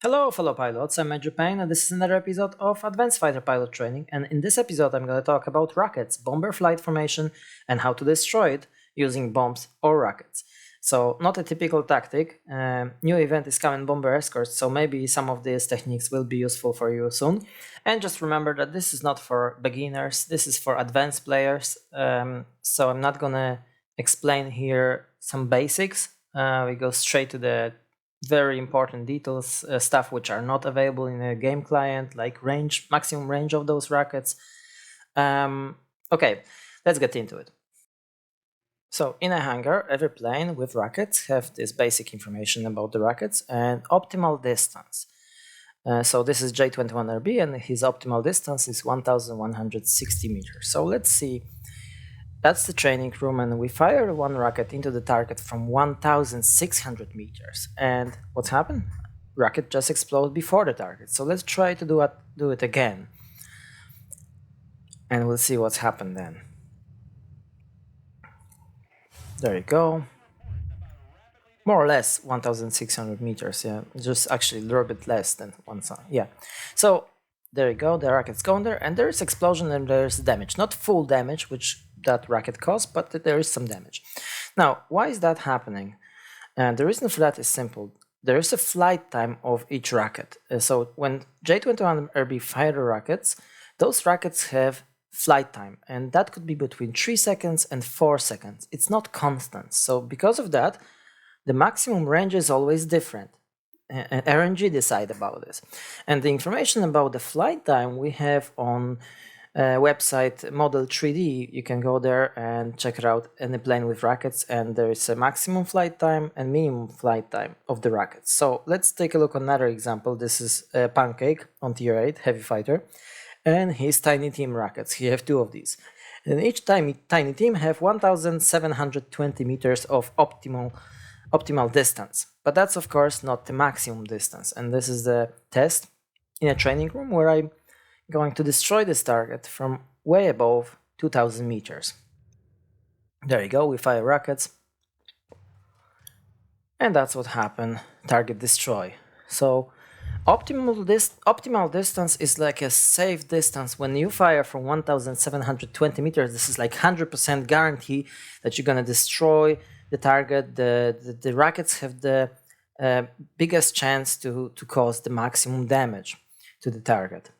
Hello, fellow pilots. I'm Major Payne, and this is another episode of Advanced Fighter Pilot Training. And in this episode, I'm going to talk about rockets, bomber flight formation, and how to destroy it using bombs or rockets. So, not a typical tactic. New event is coming, Bomber Escorts, so maybe some of these techniques will be useful for you soon. And just remember that this is not for beginners, this is for advanced players. So, I'm not going to explain here some basics. We go straight to the very important details, stuff which are not available in a game client, like maximum range of those rockets. Okay, let's get into it. So in a hangar, every plane with rockets have this basic information about the rockets and optimal distance. So this is J21RB and his optimal distance is 1160 meters. So let's see. That's the training room, and we fire one rocket into the target from 1600 meters. And what's happened? Rocket just exploded before the target. So let's try to do it again. And we'll see what's happened then. There you go. More or less 1600 meters, yeah. Just actually a little bit less than 1,000, yeah. So there you go, the rocket's going there, and there's explosion and there's damage. Not full damage, which that rocket caused, but there is some damage. Now, why is that happening? And the reason for that is simple. There is a flight time of each rocket. So when J21RB fire the rockets, those rockets have flight time, and that could be between 3 seconds and 4 seconds. It's not constant. So because of that, the maximum range is always different. And RNG decide about this. And the information about the flight time we have on website Model 3D. You can go there and check it out, any plane with rockets, and there is a maximum flight time and minimum flight time of the rockets. So let's take a look at another example. This is Pancake on Tier 8 Heavy Fighter, and his Tiny Team rockets. He have two of these. And each Tiny Team have 1720 meters of optimal distance. But that's of course not the maximum distance. And this is the test in a training room where I'm going to destroy this target from way above 2000 meters. There you go, we fire rockets. And that's what happened, target destroy. So optimal distance is like a safe distance. When you fire from 1720 meters, this is like 100% guarantee that you're gonna destroy the target. The rockets have the biggest chance to cause the maximum damage to the target.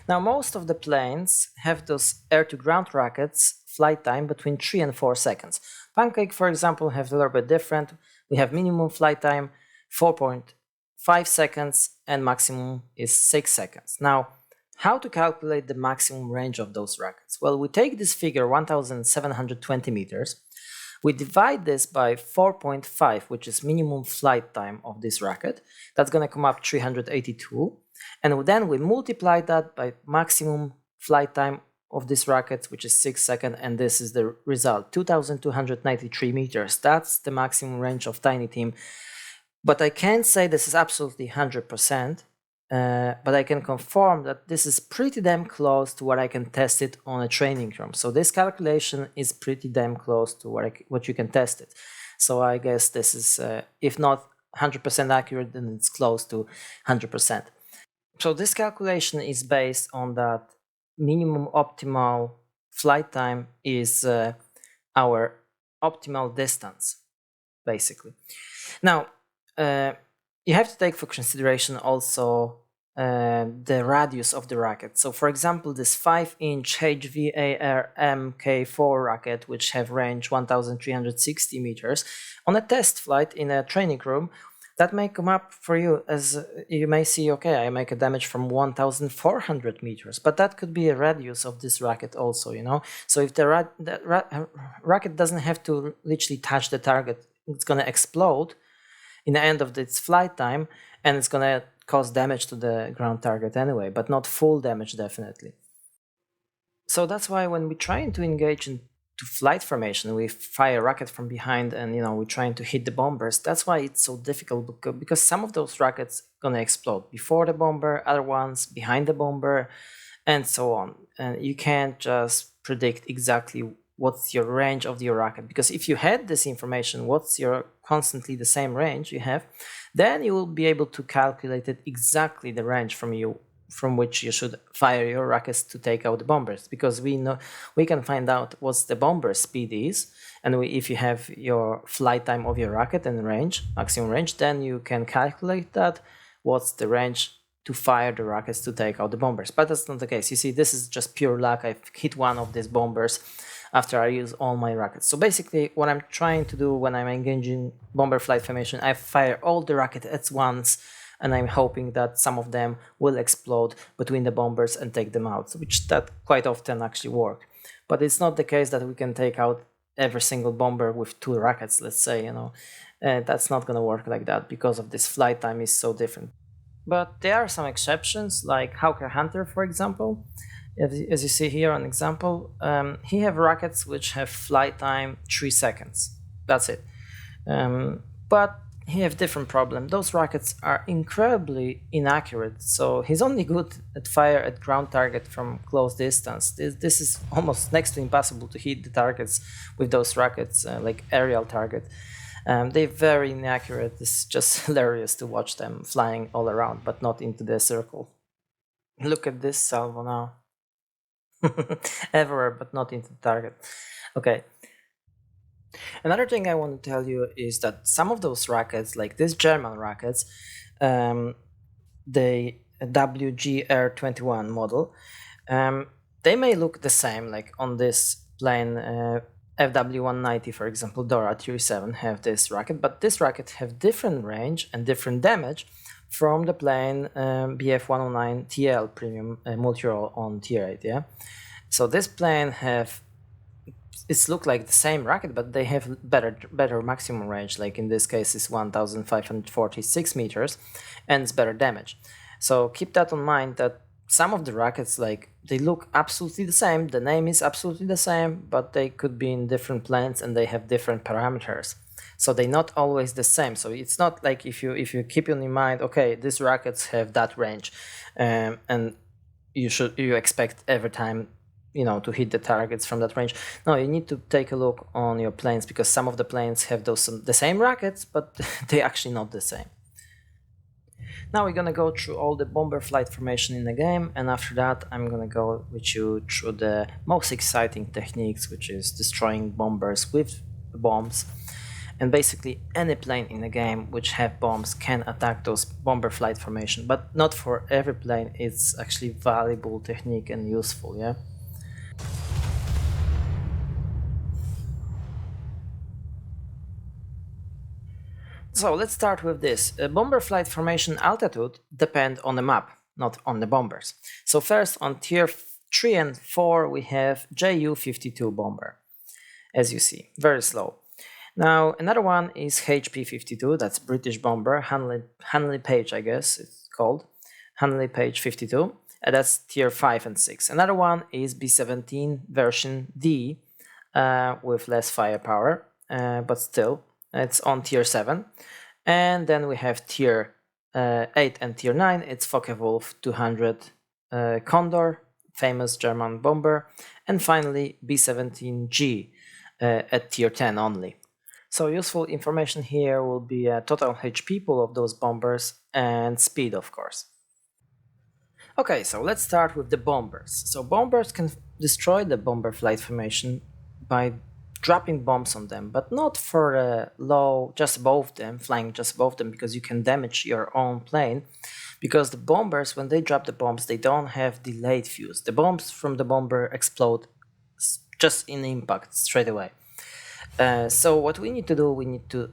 Now, most of the planes have those air-to-ground rockets flight time between 3 and 4 seconds. Pancake, for example, have a little bit different. We have minimum flight time 4.5 seconds and maximum is 6 seconds. Now, how to calculate the maximum range of those rockets? Well, we take this figure 1720 meters. We divide this by 4.5, which is minimum flight time of this rocket. That's going to come up 382. And then we multiply that by maximum flight time of this rocket, which is 6 seconds, and this is the result, 2293 meters. That's the maximum range of Tiny Team. But I can't say this is absolutely 100%, but I can confirm that this is pretty damn close to what I can test it on a training room. So this calculation is pretty damn close to what you can test it. So I guess this is, if not 100% accurate, then it's close to 100%. So this calculation is based on that minimum optimal flight time is our optimal distance, basically. Now, you have to take for consideration also the radius of the rocket. So for example, this 5-inch HVAR Mk4 rocket, which have range 1360 meters, on a test flight in a training room, that may come up for you as you may see, okay, I make a damage from 1400 meters, but that could be a radius of this rocket also, you know. So if the rocket doesn't have to literally touch the target, it's going to explode in the end of its flight time, and it's going to cause damage to the ground target anyway, but not full damage, definitely. So that's why when we're trying to engage into flight formation, we fire a rocket from behind and, you know, we're trying to hit the bombers. That's why it's so difficult, because some of those rockets going to explode before the bomber, other ones behind the bomber, and so on. And you can't just predict exactly what's your range of your rocket. Because if you had this information, what's your constantly the same range you have, then you will be able to calculate it exactly the range from which you should fire your rockets to take out the bombers, because we can find out what's the bomber speed is, and if you have your flight time of your rocket and range, maximum range, then you can calculate that what's the range to fire the rockets to take out the bombers. But that's not the case. You see, this is just pure luck. I've hit one of these bombers after I use all my rockets. So basically what I'm trying to do when I'm engaging bomber flight formation, I fire all the rockets at once, and I'm hoping that some of them will explode between the bombers and take them out, which that quite often actually work. But it's not the case that we can take out every single bomber with 2 rockets, let's say, that's not going to work like that, because of this flight time is so different. But there are some exceptions, like Hawker Hunter, for example. As you see here on example, he have rockets which have flight time 3 seconds. That's it. But he have different problem. Those rockets are incredibly inaccurate, so he's only good at fire at ground target from close distance. This is almost next to impossible to hit the targets with those rockets, like aerial target. They're very inaccurate. It's just hilarious to watch them flying all around, but not into the circle. Look at this salvo now. Everywhere, but not into the target. Okay. Another thing I want to tell you is that some of those rockets, like these German rockets, the WGR-21 model, they may look the same, like on this plane FW-190, for example, Dora 37 have this rocket, but this rocket have different range and different damage from the plane BF-109 TL premium multi-role on Tier 8, yeah? So this plane have, it's look like the same rocket, but they have better maximum range, like in this case is 1546 meters, and it's better damage. So keep that in mind, that some of the rockets, like, they look absolutely the same, the name is absolutely the same, but they could be in different planes and they have different parameters. So they're not always the same. So it's not like if you keep in mind, okay, these rockets have that range, and you expect every time to hit the targets from that range. No, you need to take a look on your planes, because some of the planes have the same rockets, but they're actually not the same. Now we're gonna go through all the bomber flight formation in the game, and after that I'm gonna go with you through the most exciting techniques, which is destroying bombers with bombs. And basically any plane in the game which have bombs can attack those bomber flight formation, but not for every plane. It's actually valuable technique and useful, yeah? So let's start with this. Bomber flight formation altitude depend on the map, not on the bombers. So first on tier 3 and 4 we have Ju-52 bomber, as you see, very slow. Now another one is HP-52, that's British bomber, Hanley Page, I guess it's called, Hanley Page 52, and that's tier 5 and 6. Another one is B-17 version D with less firepower, but still it's on tier 7. And then we have tier 8 and tier 9, it's Focke-Wulf 200 Condor, famous German bomber, and finally B-17G at tier 10 only. So useful information here will be a total HP pool of those bombers and speed, of course. Okay, so let's start with the bombers. So bombers can destroy the bomber flight formation by dropping bombs on them, but not for low, just above them, flying just above them, because you can damage your own plane. Because the bombers, when they drop the bombs, they don't have delayed fuse. The bombs from the bomber explode just in impact straight away. So what we need to do, we need to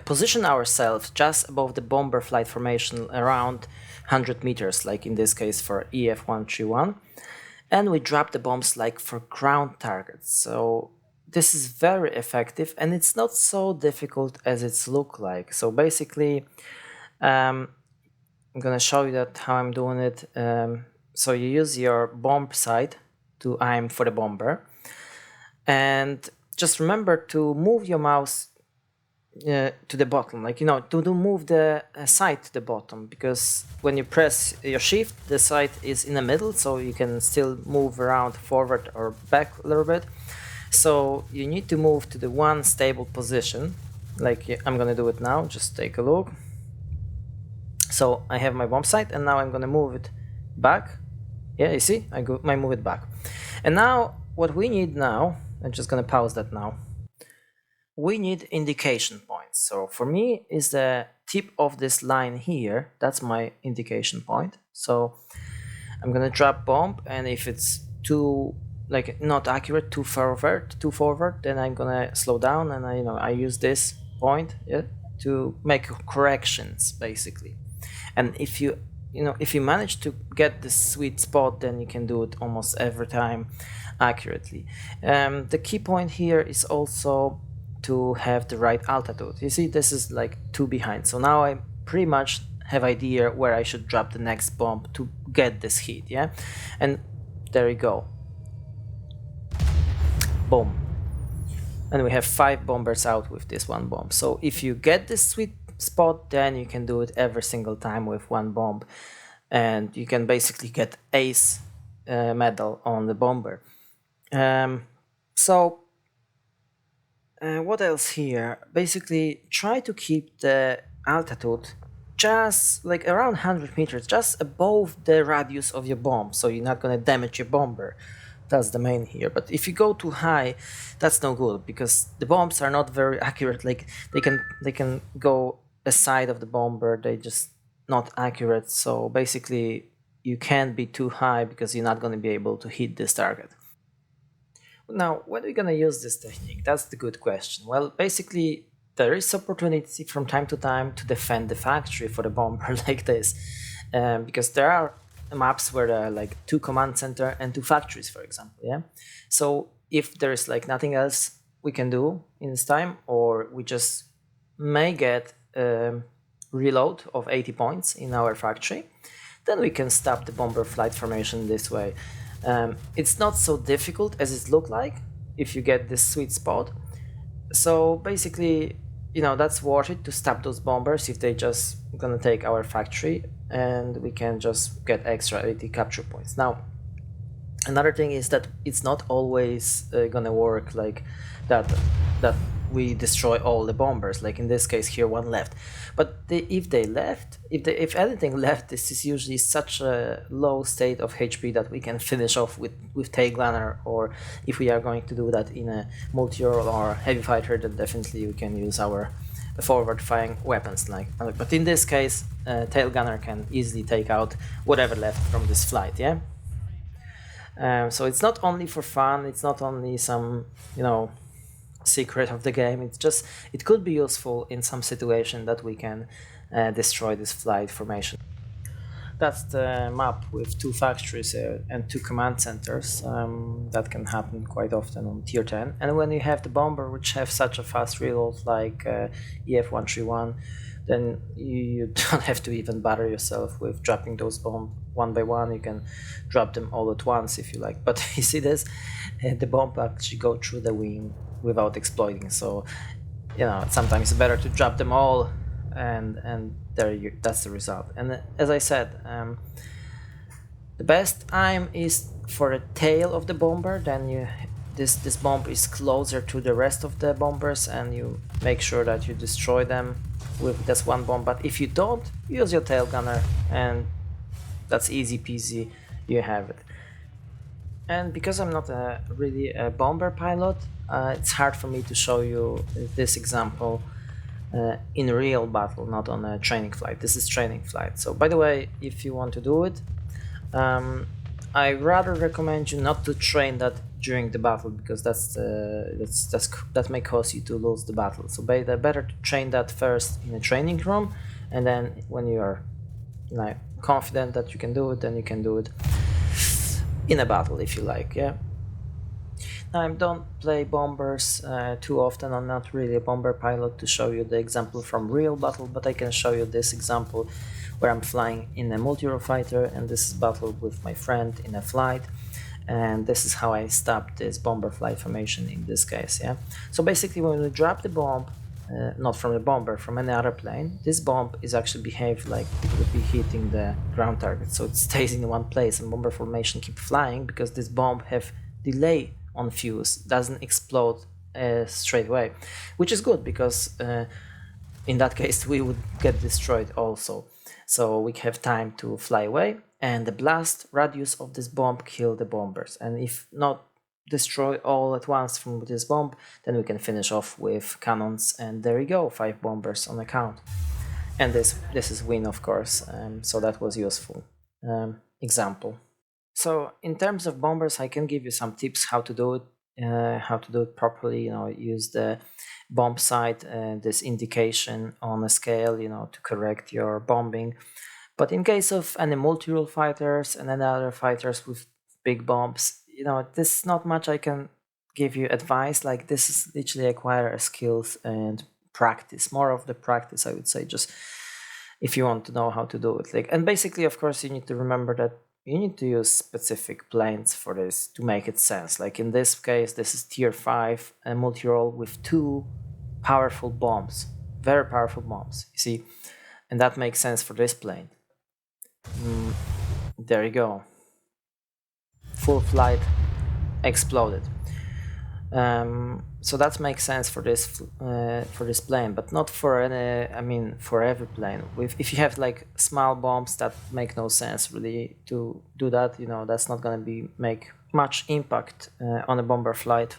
position ourselves just above the bomber flight formation around 100 meters, like in this case for EF-131. And we drop the bombs like for ground targets. So this is very effective, and it's not so difficult as it's look like. So basically, I'm gonna show you that how I'm doing it. So you use your bomb sight to aim for the bomber, and just remember to move your mouse to the bottom, like, to move the sight to the bottom, because when you press your shift, the sight is in the middle, so you can still move around forward or back a little bit. So you need to move to the one stable position, like I'm gonna do it now. Just take a look. So I have my bomb sight, and now I'm gonna move it back. Yeah, you see, I move it back. And now what we need now, I'm just gonna pause that now. We need indication points. So for me is the tip of this line here. That's my indication point. So I'm gonna drop bomb, and if it's too not accurate, too forward, then I'm gonna slow down, and I use this point, yeah, to make corrections basically. And if you manage to get this sweet spot, then you can do it almost every time accurately. The key point here is also to have the right altitude. You see, this is like 2 behind, so now I pretty much have idea where I should drop the next bomb to get this hit, yeah. And there you go, boom, and we have 5 bombers out with this one bomb. So if you get this sweet spot, then you can do it every single time with one bomb, and you can basically get ace medal on the bomber. What else here? Basically, try to keep the altitude just like around 100 meters, just above the radius of your bomb, so you're not gonna damage your bomber. That's the main here. But if you go too high, that's no good, because the bombs are not very accurate. Like they can go aside of the bomber, they just not accurate. So basically, you can't be too high, because you're not gonna be able to hit this target. Now, when are we gonna use this technique? That's the good question. Well, basically, there is opportunity from time to time to defend the factory for the bomber like this, because there are maps where there are like 2 command center and 2 factories, for example. Yeah. So if there is like nothing else we can do in this time, or we just may get reload of 80 points in our factory, then we can stop the bomber flight formation this way. It's not so difficult as it looked like if you get this sweet spot. So basically, that's worth it to stop those bombers if they just gonna take our factory, and we can just get extra 80 capture points. Now, another thing is that it's not always gonna work like that we destroy all the bombers, like in this case here, 1 left. But if anything left, this is usually such a low state of HP that we can finish off with tail gunner, or if we are going to do that in a multi-role or heavy fighter, then definitely we can use our forward firing weapons. But in this case, tail gunner can easily take out whatever left from this flight, yeah. So it's not only for fun, it's not only some secret of the game, it could be useful in some situation that we can destroy this flight formation. That's the map with 2 factories and 2 command centers. That can happen quite often on tier 10, and when you have the bomber which have such a fast reload like EF-131, then you don't have to even bother yourself with dropping those bombs one by one. You can drop them all at once if you like. But you see this, the bomb actually go through the wing without exploding. So sometimes it's better to drop them all, and that's the result. And as I said, the best time is for the tail of the bomber. Then this bomb is closer to the rest of the bombers, and you make sure that you destroy them with this one bomb. But if you don't, use your tail gunner, and that's easy peasy, you have it. And because I'm not really a bomber pilot, it's hard for me to show you this example in a real battle, not on a training flight. This is training flight. So by the way, if you want to do it, I rather recommend you not to train that during the battle, because that may cause you to lose the battle. So better to train that first in a training room, and then when you are confident that you can do it, then you can do it in a battle if you like, yeah. Now, I don't play bombers too often. I'm not really a bomber pilot to show you the example from real battle, but I can show you this example where I'm flying in a multi-role fighter, and this is battle with my friend in a flight, and this is how I stopped this bomber flight formation in this case, yeah. So basically, when we drop the bomb, not from the bomber, from any other plane, this bomb is actually behave like it would be hitting the ground target. So it stays in one place and bomber formation keep flying because this bomb have delay on fuse, doesn't explode straight away, which is good because in that case we would get destroyed also. So we have time to fly away, and the blast radius of this bomb kill the bombers. And if not destroy all at once from this bomb, then we can finish off with cannons, and there you go, 5 bombers on account. And this is win, of course, so that was useful example. So in terms of bombers, I can give you some tips how to do it properly. Use the bomb sight, this indication on a scale, to correct your bombing. But in case of any multi-rule fighters and any other fighters with big bombs, this is not much I can give you advice. Like, this is literally acquire skills and practice, more of the practice, I would say, just if you want to know how to do it. And basically, of course, you need to remember that you need to use specific planes for this to make it sense. Like in this case, this is tier 5 multi-role with 2 powerful bombs, very powerful bombs, you see, and that makes sense for this plane. There you go, full flight, exploded. So that makes sense for this plane, but not for any. For every plane. If you have like small bombs, that make no sense really to do that. That's not gonna make much impact on a bomber flight.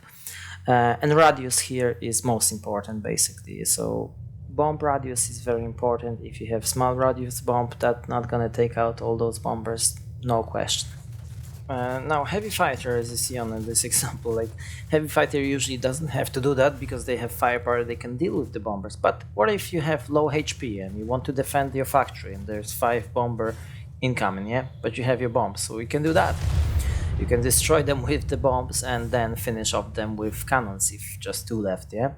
And radius here is most important, basically. So bomb radius is very important. If you have small radius bomb, that's not gonna take out all those bombers, no question. Now, heavy fighter, as you see on this example, like heavy fighter usually doesn't have to do that because they have firepower, they can deal with the bombers. But what if you have low HP and you want to defend your factory and there's 5 bomber incoming, yeah? But you have your bombs, so you can do that. You can destroy them with the bombs and then finish off them with cannons if just 2 left, yeah?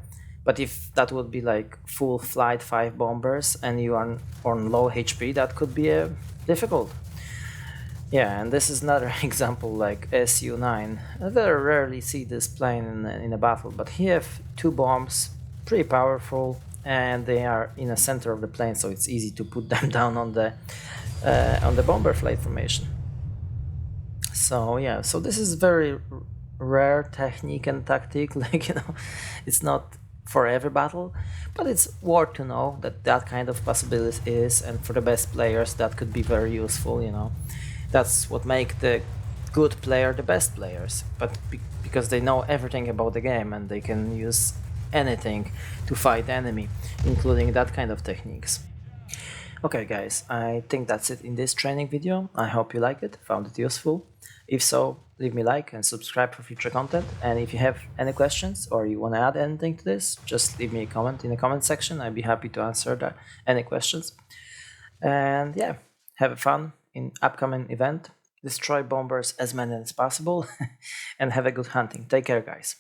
But if that would be like full flight 5 bombers and you are on low HP, that could be difficult. Yeah, and this is another example like Su-9. I very rarely see this plane in a battle, but here have 2 bombs, pretty powerful, and they are in the center of the plane, so it's easy to put them down on the bomber flight formation. So yeah, so this is very rare technique and tactic. It's not for every battle, but it's worth to know that kind of possibility is, and for the best players that could be very useful. That's what make the good player the best players, but because they know everything about the game and they can use anything to fight the enemy, including that kind of techniques. Okay guys, I think that's it in this training video. I hope you liked it, found it useful. If so, leave me a like and subscribe for future content. And if you have any questions or you want to add anything to this, just leave me a comment in the comment section. I'd be happy to answer any questions. And yeah, have fun in upcoming event, destroy bombers as many as possible, and have a good hunting. Take care, guys.